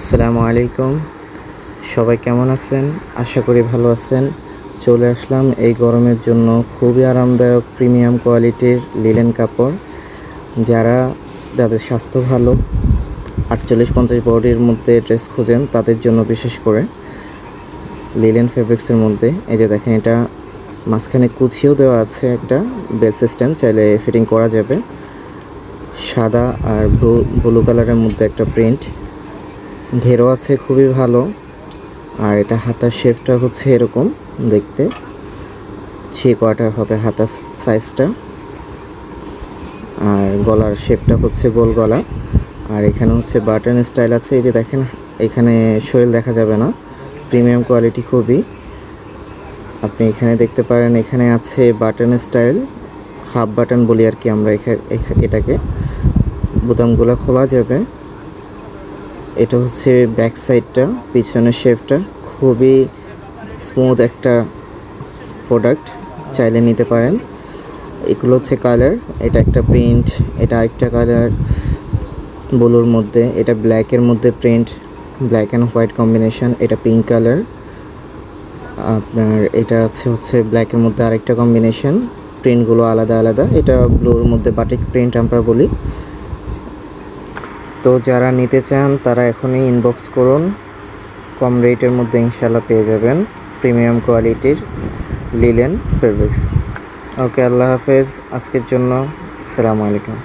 আসসালামু আলাইকুম। সবাই কেমন আছেন? আশা করি ভালো আছেন। চলে আসলাম এই গরমের জন্য খুবই আরামদায়ক প্রিমিয়াম কোয়ালিটির লিনেন কাপড়। যাদের স্বাস্থ্য ভালো, ৪৮-৫০ বডির মধ্যে ড্রেস খোঁজেন তাদের জন্য বিশেষ করে লিনেন ফেব্রিক্সের মধ্যে এই যে দেখেন, এটা মাঝখানে কুচিও দেওয়া আছে, একটা বেল সিস্টেম, চাইলে ফিটিং করা যাবে। সাদা আর ব্লু কালারের মধ্যে একটা প্রিন্ট, ঘেরও আছে খুবই ভালো। আর এটা হাতার শেপটা হচ্ছে এরকম দেখতে, 3/4 হবে হাতার সাইজটা। আর গলার শেপটা হচ্ছে গোল গলা। আর এখানে হচ্ছে বাটন স্টাইল আছে, এই যে দেখেন এখানে শরীর দেখা যাবে না, প্রিমিয়াম কোয়ালিটি খুবই। আপনি এখানে দেখতে পারেন, এখানে আছে বাটন স্টাইল, হাফ বাটন বলি আর কি আমরা এটাকে। বোতামগুলো খোলা যাবে। এটা হচ্ছে ব্যাক সাইডটা, পিছনের শেপটা খুবই স্মুথ একটা প্রোডাক্ট, চাইলে নিতে পারেন। এগুলো হচ্ছে কালার, এটা একটা প্রিন্ট, এটা আরেকটা কালার ব্লুর মধ্যে, এটা ব্ল্যাকের মধ্যে print, black and white combination, এটা পিঙ্ক কালার। আপনার এটা হচ্ছে ব্ল্যাকের মধ্যে আরেকটা কম্বিনেশন, প্রিন্টগুলো আলাদা আলাদা। এটা ব্লুর মধ্যে বাটিক প্রিন্ট আমরা বলি। তো যারা নিতে চান তারা এখনই ইনবক্স করুন, কম রেটের মধ্যে ইনশাল্লাহ পেয়ে যাবেন প্রিমিয়াম কোয়ালিটির লিনেন ফেব্রিক্স। ওকে, আল্লাহ হাফেজ আজকের জন্য। আসসালামু আলাইকুম।